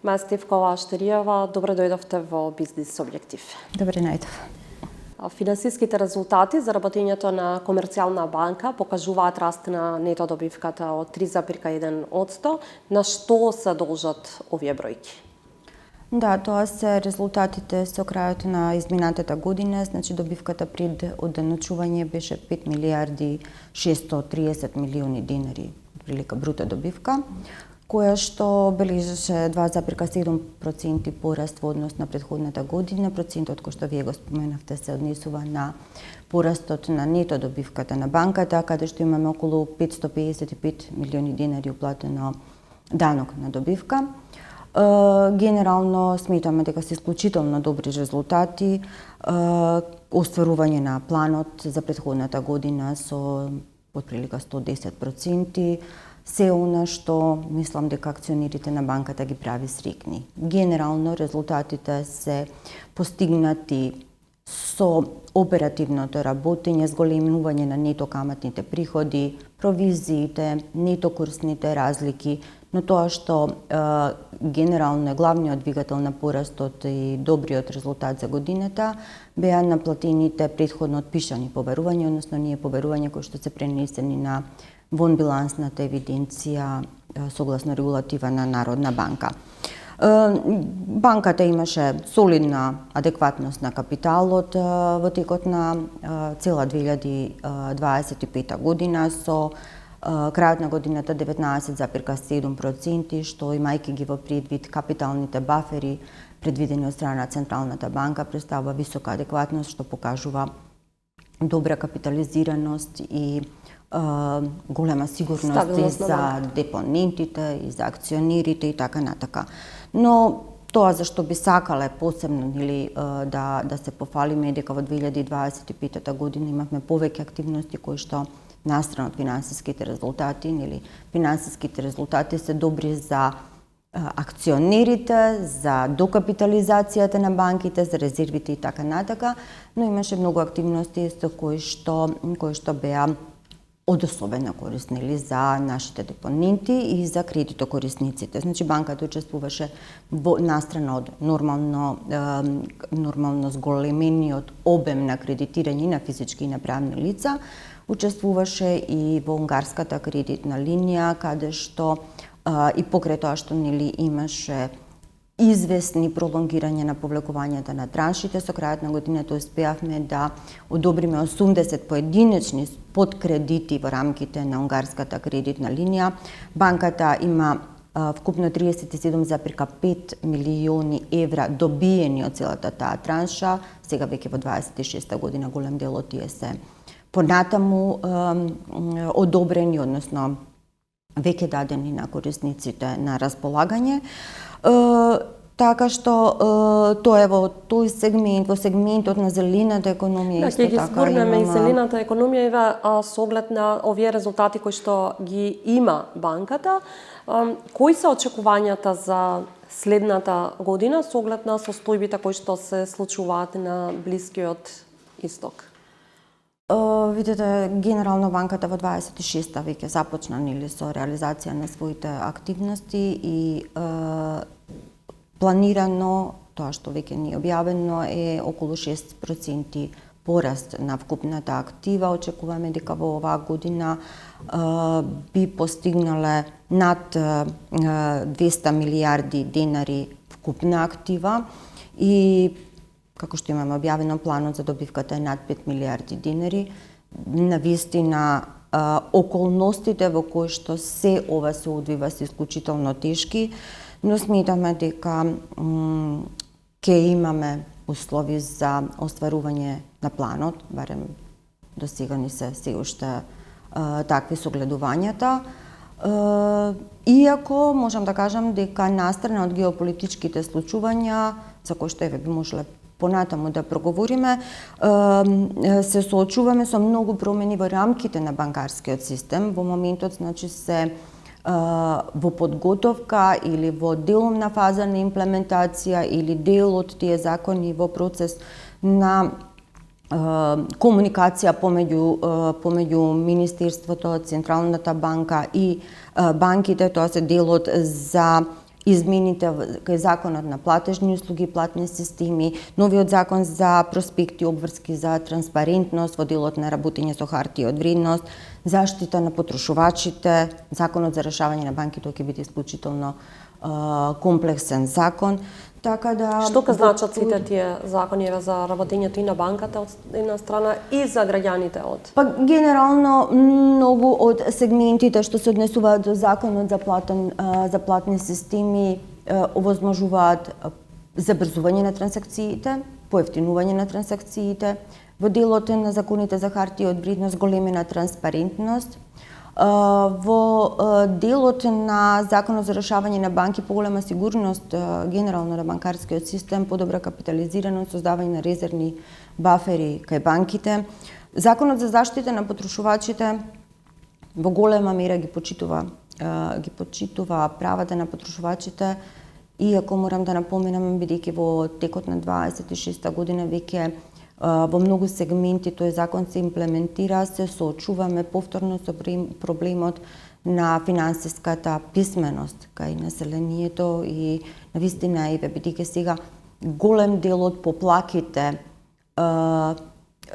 Маја Стефкова-Аштериева, добре дојдовте во Бизнис Објектив. Добре најдов. Финансиските резултати за работењето на Комерцијална банка покажуваат раст на нето добивката од 3,1%. На што се должат овие бројки? Да, тоа се резултатите со крајот на изминатата година, значи добивката пред одденочување беше 5 милиарди 630 милиони динари, прилика бруто добивка, која што бележеше 2,7% пораст во однос на претходната година. Процентот кој што вие го споменавте се однесува на порастот на нето добивката на банката, каде што имаме околу 555 милиони динари уплатено данок на добивка. Генерално сметаме дека се исклучително добри резултати, остварување на планот за претходната година со отприлика 110%, се она што мислам дека акционерите на банката ги прави среќни. Генерално резултатите се постигнати со оперативното работење, зголемување на нето каматните приходи, провизиите, нето курсните разлики, но тоа што генерално е главниот двигател на порастот и добриот резултат за годината беа наплатените претходно отпишани побарувања, односно ние побарувања кои што се пренесени на вонбилансната евиденција согласно регулатива на Народна банка. Банката имаше солидна адекватност на капиталот во текот на цела 2025 година со крајот на годината 19,7%, што имајќи ги во предвид капиталните бафери предвидени од страна на Централната банка представува висока адекватност, што покажува добра капитализираност и голема сигурност и за депонентите, и за акционерите и така натака. Но тоа за што би сакале посебно да се пофалиме дека во 2025 година имавме повеќе активности кои што настрана од финансиските резултати, финансиските резултати се добри за акционерите, за докапитализацијата на банките, за резервите и така натака, но имаше многу активности со кои што беа од особена корист за нашите депоненти и за кредитокорисниците. Значи банката учествуваше настрана од нормално зголемениот обем на кредитирање на физички и на правни лица, учествуваше и во унгарската кредитна линија, каде што и покрај тоа што имаше известни пролонгирање на повлекувањата на траншите, со крајот на годината успеавме да одобриме 80 поединечни подкредити во рамките на унгарската кредитна линија. Банката има вкупно 37,5 милиони евра добиени од целата таа транша. Сега веќе во 26 година голем дел од тие се понатаму одобрени, односно веќе дадени на корисниците на располагање. Така што тоа е во тој сегмент, во сегментот на зелената економија исто така. Да, ќе ги зборнеме и зелената економија со оглед на овие резултати кои што ги има банката. Кои се очекувањата за следната година со оглед на состојбите кои што се случуваат на Блискиот Исток? Видете, генерално банката во 26-та веќе започна со реализација на своите активности и планирано, тоа што веќе ни е објавено, е околу 6% пораст на вкупната актива. Очекуваме дека во оваа година би постигнале над 200 милиарди денари вкупна актива и како што имаме објавено, планот за добивката е над 5 милиарди денари. Навистина, околностите во кои што се ова се одвива се исклучително тешки, но сметаме дека ќе имаме услови за остварување на планот, барем до сега ни се уште такви согледувањата. Иако можам да кажам дека настрана од геополитичките случувања, за кои што би можеле понатаму да проговориме, се соочуваме со многу промени во рамките на банкарскиот систем. Во моментот, значи, се во подготовка или во делумна фаза на имплементација или дел од тие закони во процес на комуникација помеѓу Министерството, Централната банка и банките. Тоа се делот за измените кај законот на платежни услуги, платни системи, новиот закон за проспекти, обврски за транспарентност во делот на работење со хартија од вредност, заштита на потрошувачите, законот за решавање на банки, тој ќе биде исклучително комплексен закон. Така да Што ка значат сите тие закони за работењето и на банката од една страна и за граѓаните од? Па генерално многу од сегментите што се однесуваат до законот за платни системи овозможуваат забрзување на трансакциите, поевтинување на трансакциите, во делот на законите за хартија од вредност големена транспарентност, во делот на законот за решавање на банки поголема сигурност генерално на банкарскиот систем, подобра капитализираност, создавање на резервни бафери кај банките. Законот за заштита на потрошувачите во голема мера ги почитува правата на потрошувачите, иако морам да напоменам бидејќи во текот на 26-та година веќе во многу сегменти тој закон се имплементира, се соочуваме повторно со проблемот на финансиската писменост кај населението и навистина еве бидејќи сега голем дел од поплаките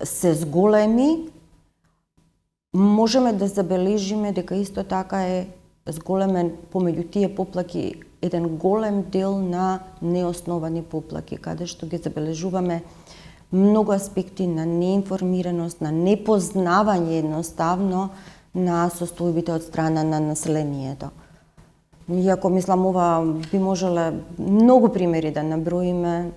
се зголеми, можеме да забележиме дека исто така е зголемен помеѓу тие поплаки еден голем дел на неосновани поплаки, каде што ги забележуваме многу аспекти на неинформираност, на непознавање едноставно на состојбите од страна на населението. Иако мислам ова би можеле многу примери да наброиме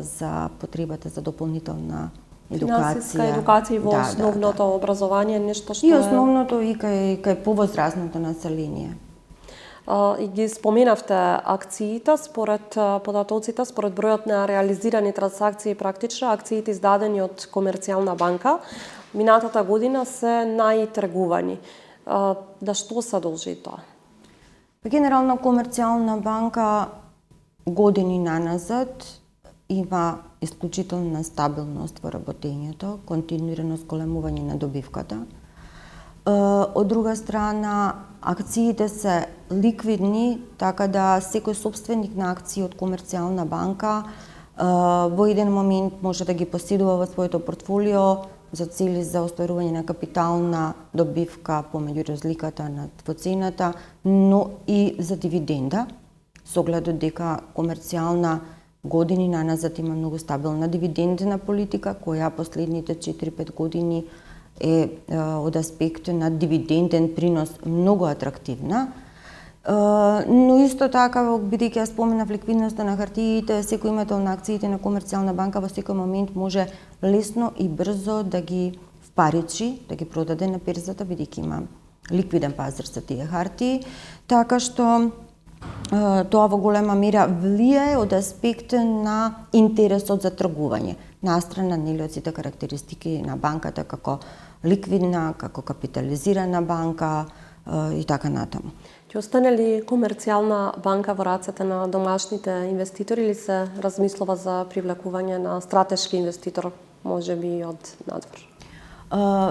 за потребата за дополнителна едукација. Финансиска едукација во основното образование, нешто што и основното и кај повозрасното население. И ги споменавте акциите, според податоците, според бројот на реализирани трансакции практично, акциите издадени од Комерцијална банка минатата година се најтргувани. Да што се должи тоа? Генерално Комерцијална банка години наназад има исклучителна стабилност во работењето, континуирано зголемување на добивката. Од друга страна, акциите се ликвидни, така да секој собственик на акции од Комерцијална банка во еден момент може да ги поседува во своето портфолио за цели за остварување на капитална добивка помеѓу разликата во цената, но и за дивиденда, со оглед дека Комерцијална години наназад има многу стабилна дивидендна политика, која последните 4-5 години е од аспект на дивиденден принос многу атрактивна. Но исто така, бидејќи ја споменав ликвидноста на хартиите, секој имател на акциите на Комерцијална банка во секој момент може лесно и брзо да ги впаричи, да ги продаде на берзата, бидејќи има ликвиден пазар за тие хартии, така што тоа во голема мера влијае од аспект на интересот за тргување, настрана нели од сите карактеристики на банката како ликвидна, како капитализирана банка и така натаму. Ќе остане ли Комерцијална банка во рацете на домашните инвеститори или се размислува за привлекување на стратешки инвеститор, можеби од надвор?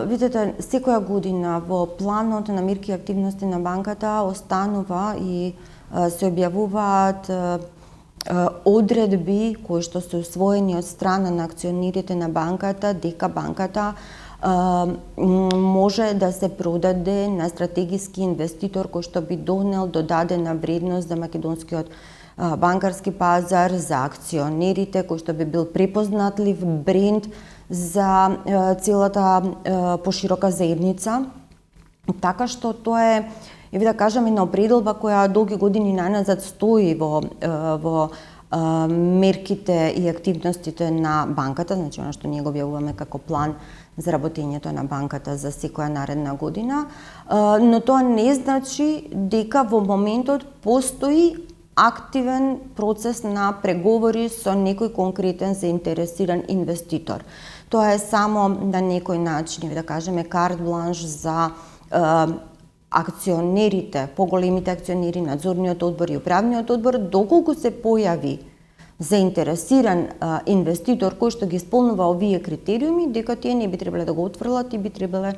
Видете, секоја година во планот на мерки и активности на банката останува и се објавуваат одредби кои што се усвоени од страна на акционерите на банката, дека банката може да се продаде на стратегиски инвеститор кој што би донел додадена вредност за македонскиот банкарски пазар, за акционерите, кој што би бил препознатлив бренд за целата поширока заедница. Така што тоа е, да кажам, една определба која долги години наназад стои во мерките и активностите на банката, значи она што ние го објавуваме како план за работењето на банката за секоја наредна година, но тоа не значи дека во моментот постои активен процес на преговори со некој конкретен заинтересиран инвеститор. Тоа е само на некој начин, да кажеме, карт бланш за акционерите, поголемите акционери, надзорниот одбор и управниот одбор, доколку се појави заинтересиран инвеститор кој што ги исполнува овие критериуми, дека тие не би требале да го отфрлат и би требале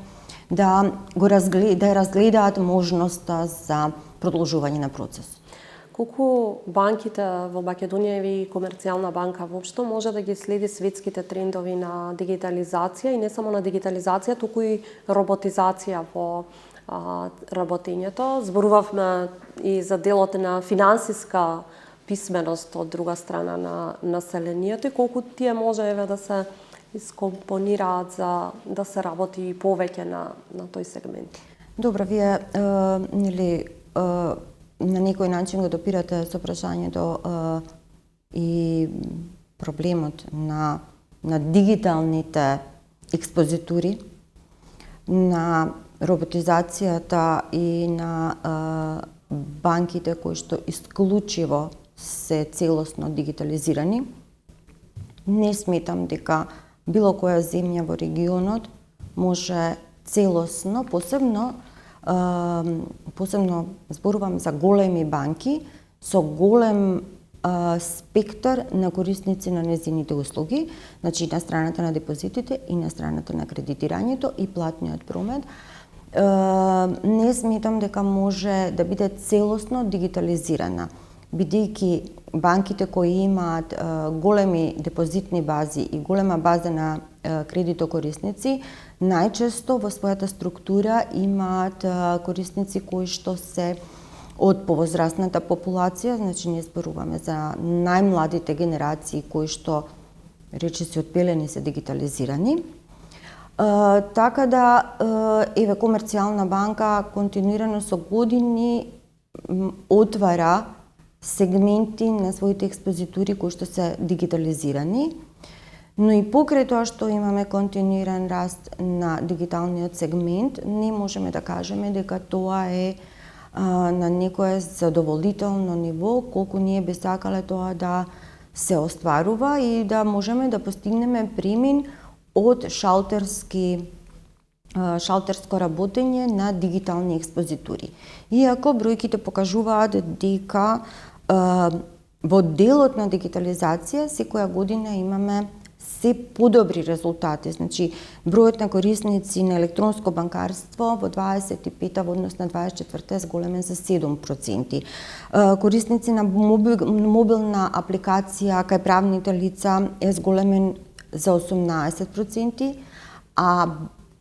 да разгледаат можноста за продолжување на процес. колку банките во Македонија и Комерцијална банка воопшто може да ги следи светските трендови на дигитализација и не само на дигитализација, туку и роботизација во работењето. Зборувавме и за делот на финансиска писменост од друга страна на населението и колку тие може да се искомпонираат за да се работи повеќе на тој сегмент. Добро, вие на некој начин го допирате со прашањето и проблемот на дигиталните експозитури, на роботизацијата и на банките кои што исклучиво се целосно дигитализирани. Не сметам дека било која земја во регионот може целосно, посебно зборувам за големи банки со голем спектар на корисници на незините услуги, значи на страната на депозитите и на страната на кредитирањето и платниот промет. Не сметам дека може да биде целосно дигитализирана, бидејќи банките кои имаат големи депозитни бази и голема база на кредитокорисници, најчесто во својата структура имаат корисници кои што се од повозрасната популација, значи не зборуваме за најмладите генерации кои што речиси од пелени се дигитализирани. Така да, еве, Комерцијална банка континуирано со години отвара сегменти на своите експозитури кои што се дигитализирани, но и покрај тоа што имаме континуиран раст на дигиталниот сегмент, не можеме да кажеме дека тоа е на некое задоволително ниво, колку ние би сакале тоа да се остварува и да можеме да постигнеме премин од шалтерско работење на дигитални експозитури. Иако бројките покажуваат дека во делот на дигитализација секоја година имаме се подобри резултати. Значи, бројот на корисници на електронско банкарство во 25-та во однос на 24-та е зголемен за 7%. Корисници на мобилна апликација кај правните лица е зголемен за 18%, а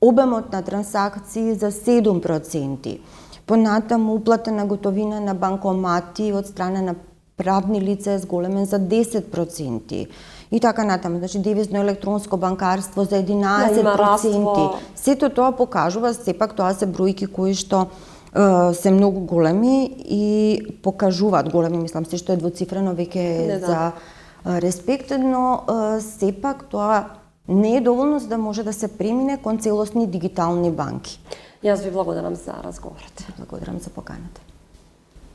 обемот на трансакции за 7%. Понатаму уплата на готовина на банкомати од страна на правни лица е зголемен за 10%. И така натаму, значи девизно електронско банкарство за 11%. Сето тоа покажува, сепак тоа се бројки кои што се многу големи и покажуваат големи, мислам се што е двоцифрено веќе за респект, но сепак тоа не е доволно за да може да се премине кон целосни дигитални банки. Јас ви благодарам за разговорот. Благодарам за поканата.